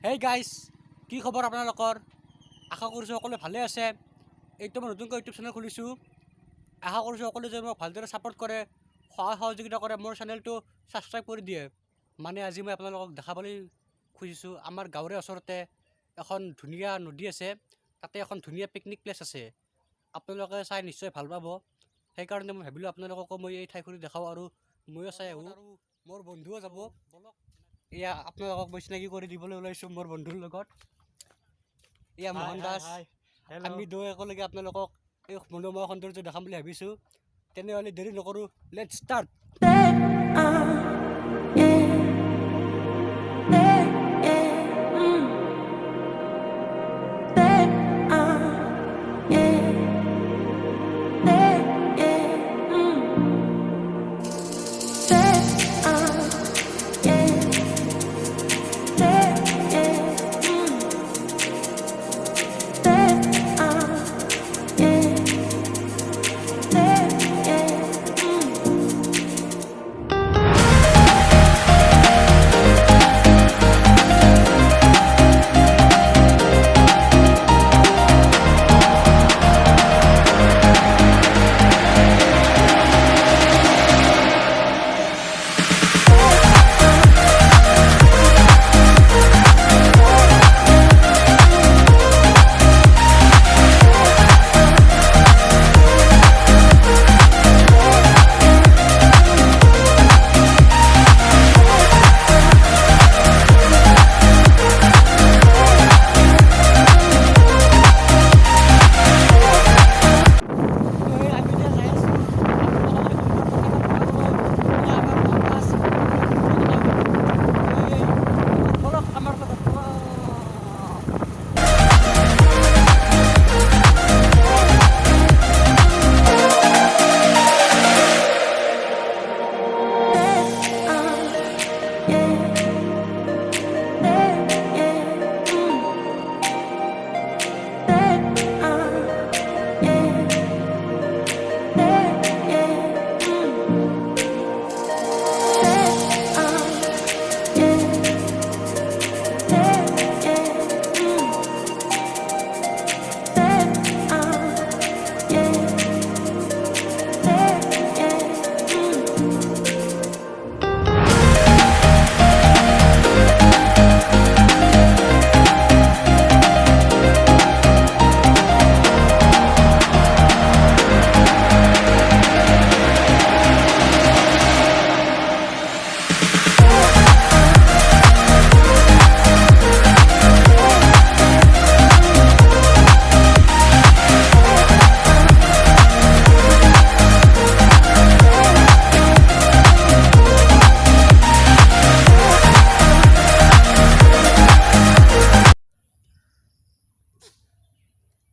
Hey guys, কি খবৰ আপোনালোকৰ? আশা কৰিছোঁ সকলোৱে ভালে আছে। এইটো মই নতুনকৈ ইউটিউব চেনেল খুলিছোঁ। আশা কৰিছোঁ সকলোৱে যে মোক ভালদৰে ছাপোৰ্ট কৰে, সহায় সহযোগিতা কৰে, মোৰ চেনেলটো ছাবস্ক্ৰাইব কৰি দিয়ে। মানে আজি মই আপোনালোকক দেখাবলৈ খুজিছোঁ, আমাৰ গাঁৱৰে ওচৰতে এখন ধুনীয়া নদী আছে, তাতে এখন ধুনীয়া পিকনিক প্লেচ আছে। আপোনালোকে চাই নিশ্চয় ভাল পাব। সেইকাৰণে মই ভাবিলোঁ আপোনালোককো মই এই ঠাইখিনি দেখাওঁ আৰু ময়ো চাই আহোঁ, মোৰ বন্ধুও যাব। এয়া আপোনালোকক মই চিনাকি কৰি দিবলৈ ওলাইছোঁ মোৰ বন্ধুৰ লগত। এয়া মোহন দাস। আমি দুয়ো একেলগে আপোনালোকক এই মনোমোহা সৌন্দৰ্য দেখাম বুলি ভাবিছোঁ। তেনেহ'লে দেৰি নকৰোঁ, লেটছ ষ্টাৰ্ট।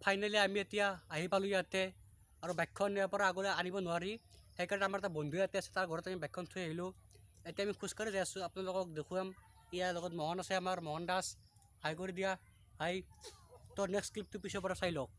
ফাইনেলি আমি এতিয়া আহি পালোঁ ইয়াতে, আৰু বাইকখন ইয়াৰ পৰা আগলৈ আনিব নোৱাৰি। সেইকাৰণে আমাৰ এটা বন্ধু ইয়াতে আছে, তাৰ ঘৰত আমি বাইকখন থৈ আহিলোঁ। এতিয়া আমি খোজকাঢ়ি যাই আছোঁ, আপোনালোকক দেখুৱাম। ইয়াৰ লগত মোহন আছে, আমাৰ মোহন দাস। হাই কৰি দিয়া, হাই। তো নেক্সট ক্লিপটো পিছৰ পৰা চাই লওক।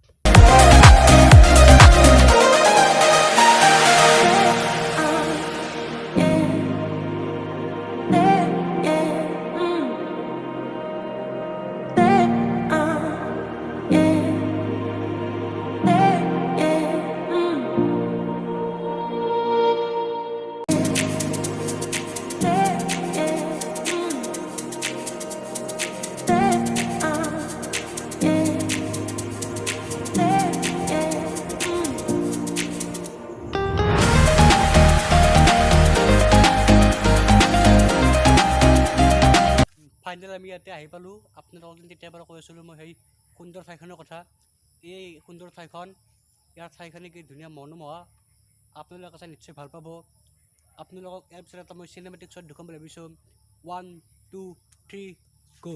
ফাইনেল আমি ইয়াতে আহি পালোঁ। আপোনালোকক তেতিয়াৰ পৰা কৈ আছিলোঁ মই সেই সুন্দৰ ঠাইখনৰ কথা। এই সুন্দৰ ঠাইখন, ইয়াৰ ঠাইখিনি কি ধুনীয়া মনোমোহা। আপোনালোকে চাই নিশ্চয় ভাল পাব। আপোনালোকক ইয়াৰ পিছত এটা মই চিনেমেটিক শ্বট দেখুৱাম বুলি ভাবিছোঁ। 1, 2, 3, go।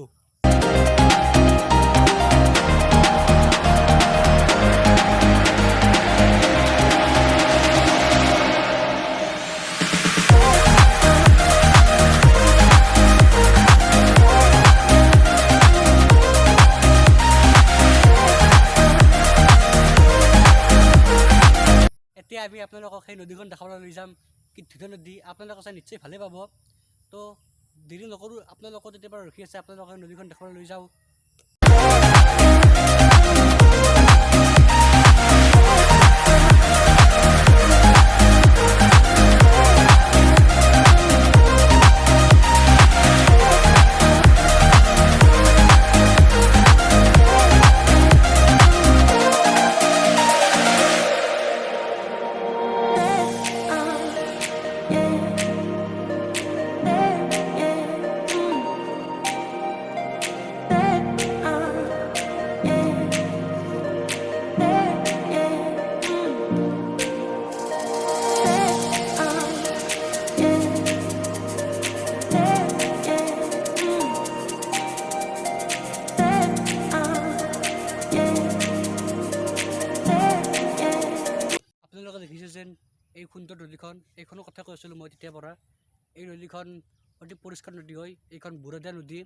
এতিয়া আমি আপোনালোকক সেই নদীখন দেখাবলৈ লৈ যাম। কি ধুনীয়া নদী, আপোনালোকে চাই নিশ্চয় ভালেই পাব। তো দেৰি নকৰোঁ, আপোনালোকৰ তেতিয়াৰ পৰা ৰখি আছে, আপোনালোকে নদীখন দেখাবলৈ লৈ যাওঁ। আপোনালোকে দেখিছে যেন এই সুন্দৰ নদীখন, এইখনৰ কথা কৈ আছিলোঁ মই তেতিয়াৰ পৰা। এই নদীখন অতি পৰিষ্কাৰ নদী হয়। এইখন বুৰদীয়া নদী।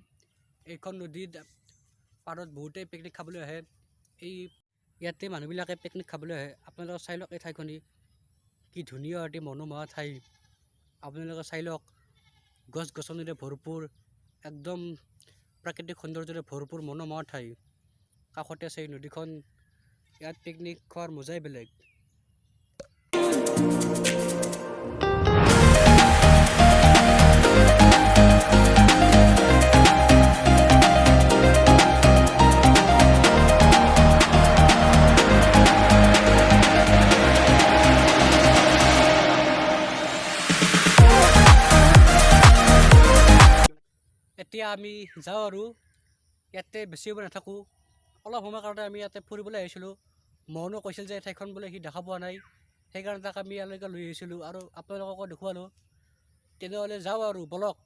এইখন নদীত পাৰত বহুতেই পিকনিক খাবলৈ আহে। ইয়াতে মানুহবিলাকে পিকনিক খাবলৈ আহে। আপোনালোকে চাই লওক এই ঠাইখনি কি ধুনীয়া অতি মনোমোহা ঠাই। আপোনালোকে চাই লওক, গছ গছনিৰে ভৰপূৰ, একদম প্ৰাকৃতিক সৌন্দৰ্যৰে ভৰপূৰ মনোমোহা ঠাই। কাষতে আছে এই নদীখন। ইয়াত পিকনিক খোৱাৰ মজাই বেলেগ। এতিয়া আমি যাওঁ আৰু ইয়াতে বেছি সময় নাথাকোঁ। অলপ সময়ৰ কাৰণে আমি ইয়াতে ফুৰিবলৈ আহিছিলোঁ। মোহনো কৈছিল যে ঠাইখন বোলে সি দেখা পোৱা নাই, সেইকাৰণে তাক আমি ইয়ালৈকে লৈ আহিছিলোঁ আৰু আপোনালোককো দেখুৱালোঁ। তেনেহ'লে যাওঁ আৰু বলক।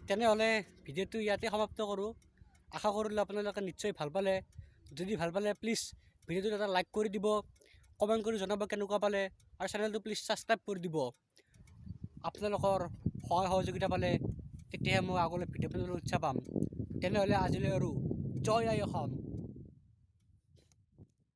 তেনেহ'লে ভিডিঅ'টো ইয়াতে সমাপ্ত কৰোঁ। আশা কৰিলোঁ আপোনালোকে নিশ্চয় ভাল পালে। যদি ভাল পালে প্লিজ ভিডিঅ'টোত এটা লাইক কৰি দিব, কমেণ্ট কৰি জনাব কেনেকুৱা পালে, আৰু চেনেলটো প্লিজ ছাবস্ক্ৰাইব কৰি দিব। আপোনালোকৰ সহায় সহযোগিতা পালে তেতিয়াহে মই আগলৈ ভিডিঅ' বনাবলৈ উৎসাহ পাম। তেনেহ'লে আজিলৈ আৰু জয় আই অসম।